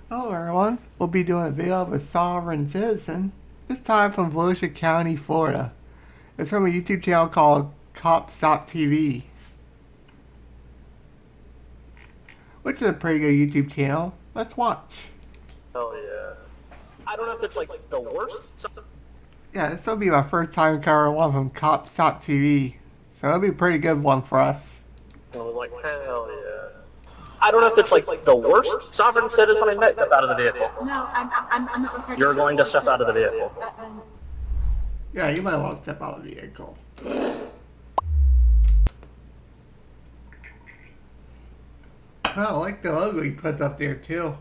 Hello everyone, we'll be doing a video of a sovereign citizen, this time from Volusia County, Florida. It's from a YouTube channel called Cop Stop TV, which is a pretty good YouTube channel. Let's watch. Hell yeah. I don't know if it's like the worst. Yeah, this will be my first time covering one from Cop Stop TV, so it'll be a pretty good one for us. I was like, hell yeah. I don't know if it's like the worst sovereign citizen I met. Step out of the vehicle. No, I'm not required. You're going to step out of the vehicle. Yeah, you might want to step out of the vehicle. Oh, I like the logo he puts up there too.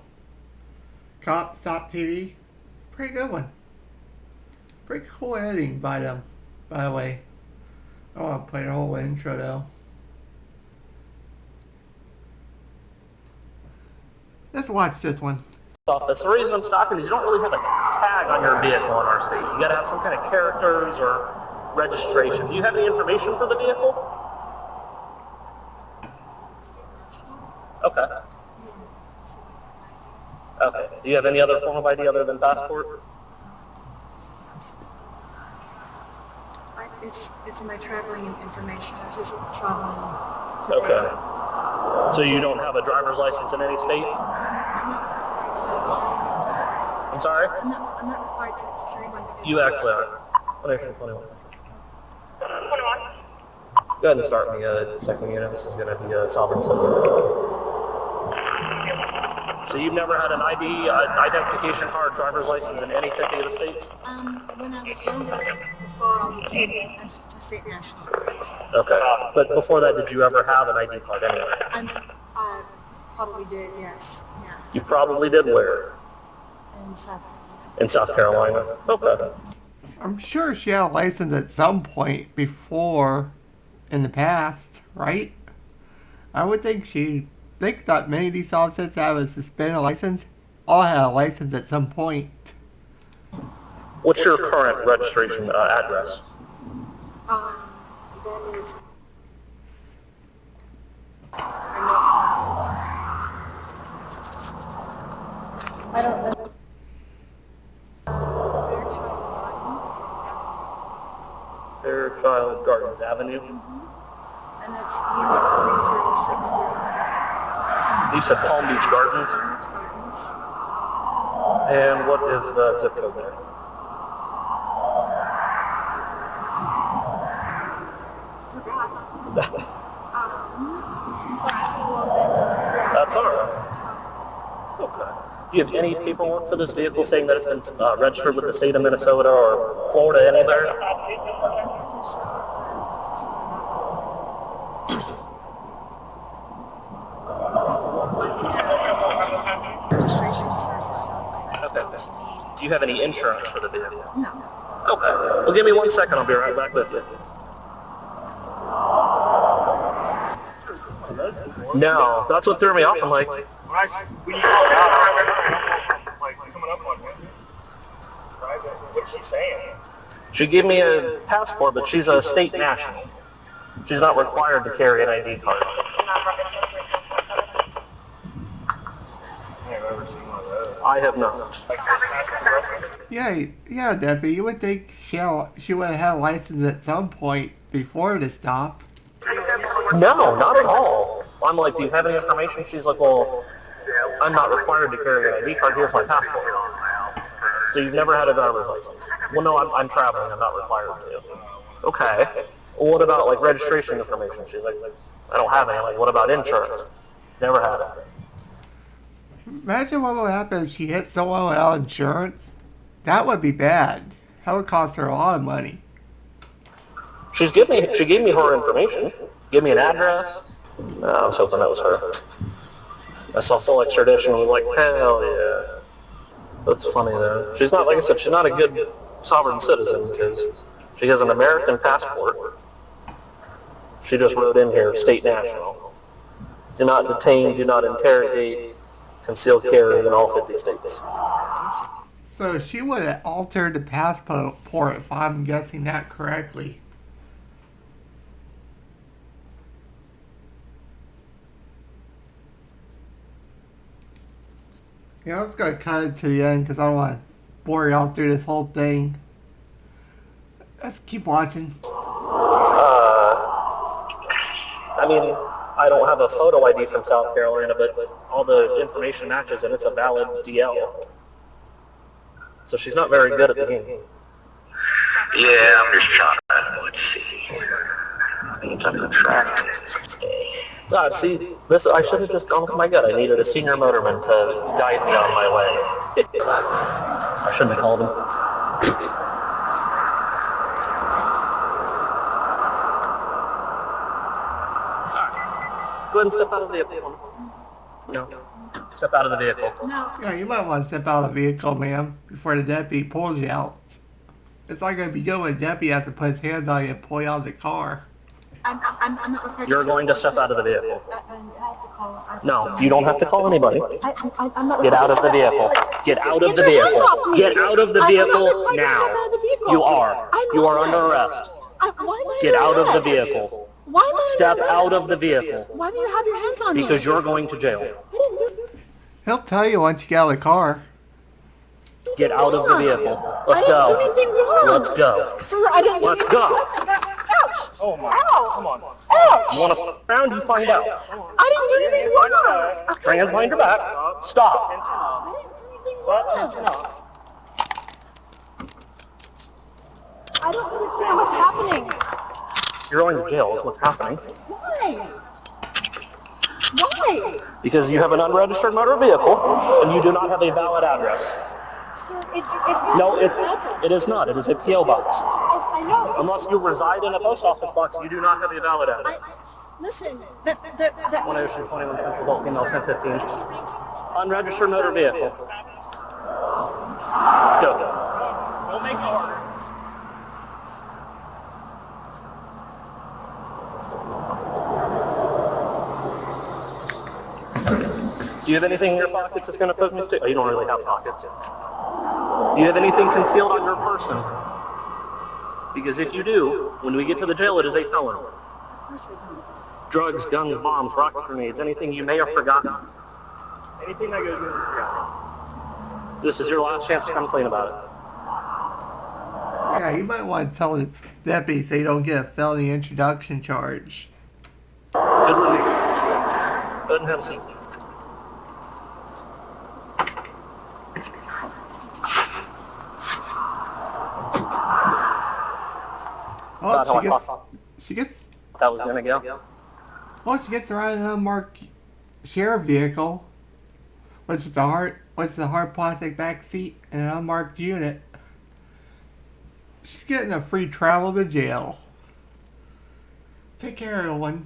Cop Stop TV. Pretty good one. Pretty cool editing by them, by the way. I don't want to play the whole intro though. Let's watch this one. Office. The reason I'm stopping is you don't really have a tag on your vehicle in our state. You got to have some kind of characters or registration. Do you have any information for the vehicle? Okay. Okay. Do you have any other form of ID other than passport? It's my traveling information. I'm just traveling. Okay. So you don't have a driver's license in any state? I'm sorry? I'm not required to carry my vehicle. You actually are. 21. 21. Go ahead and start me a second unit. This is going to be a sovereign citizen. So you've never had an ID, identification card, driver's license in any 50 of the states? When I was younger, before I became a state national. Okay. But before that, did you ever have an ID card anywhere? I probably did, yes. Yeah. You probably did where? In South In South Carolina. Okay. I'm sure she had a license at some point before in the past, right? I would think that many of these officers that have a suspended license all had a license at some point. What's your current registration address? That is. I don't know. Fairchild Gardens Avenue. And that's unit 3060. You said Palm Beach Gardens. And what is the zip code there? That's all right. Okay. Do you have any paperwork for this vehicle saying that it's been registered with the state of Minnesota or Florida, anywhere? Okay. Do you have any insurance for the vehicle? No. Okay. Well, give me 1 second. I'll be right back with you. No, that's what threw me off. I'm like, When you coming up on me. What's she saying? she gave me a passport, but she's a state national. She's not required to carry an ID card. I've never seen one of those. I have not. Like passive aggressive. Yeah, Deputy. You would think she would have had a license at some point before the stop. No, not at all. I'm like, do you have any information? She's like, well, I'm not required to carry an ID card. Here's my passport. So you've never had a driver's license? Well, no, I'm traveling. I'm not required to. Okay. Well, what about like registration information? She's like, I don't have any. Like, what about insurance? Never had it. Imagine what would happen if she hit someone without insurance. That would be bad. That would cost her a lot of money. She gave me her information. Give me an address. No, I was hoping that was her. I saw full extradition and was like, hell yeah. That's funny though. She's not, like I said, she's not a good sovereign citizen because she has an American passport. She just wrote in here, state national. Do not detain, do not interrogate, conceal carry in all 50 states. So she would have altered the passport if I'm guessing that correctly. Yeah, I was gonna cut it to the end because I don't want to bore y'all through this whole thing. Let's keep watching. I mean, I don't have a photo ID from South Carolina, but all the information matches and it's a valid DL. So she's not very good at the game. Yeah, I'm just trying to, let's see. Things under track. God, see, this I should have just gone with my gut. I needed a senior motorman to guide me on my way. I shouldn't have called him. Go ahead and step out of the vehicle. No. Step out of the vehicle. No. Yeah, you might want to step out of the vehicle, ma'am, before the deputy pulls you out. It's not going to be good when the deputy has to put his hands on you and pull you out of the car. I'm not prepared You're to going to step out of the vehicle. I have to call. No, you don't have to call anybody. I'm not Get out of the vehicle. Get out of the vehicle. Get out of the vehicle now. You are. You are under arrest. Get out of the vehicle. Why am I Step under arrest? out of the vehicle. Why do you have your hands on me? Because you're going to jail. I didn't do He'll tell you once you get out of the car. Get out of the vehicle. Let's I didn't do go. anything wrong. Let's go. Sir, I didn't do Let's anything go. wrong. Ouch! Oh my. Ow! Come on. Ouch! You want to flip around? You find out. I didn't do anything wrong. Hands behind your back. Stop. I didn't do anything wrong. I don't understand what's happening. You're going to jail is what's happening. Why? Why? Because you have an unregistered motor vehicle and you do not have a valid address. Sir, it's No, it is not. It is a P.O. box. I know. Unless you reside in a post office box, you do not have a valid address. Listen, 1 Ocean 21 Central Adult Female 1015. Unregistered motor vehicle. Let's go. Don't make it harder. Do you have anything in your pockets that's going to put me to... Oh, you don't really have pockets. Do you have anything concealed on your person? Because if you do, when we get to the jail, it is a felony. Drugs, guns, bombs, rocket grenades, anything you may have forgotten. Anything that goes in. This is your last chance to complain about it. Yeah, you might want to tell the deputy so you don't get a felony introduction charge. Good one. Go ahead and have a seat. Oh, she gets That was gonna go. well, she gets to ride an unmarked sheriff vehicle, which is a hard plastic back seat and an unmarked unit. She's getting a free travel to jail. Take care, everyone.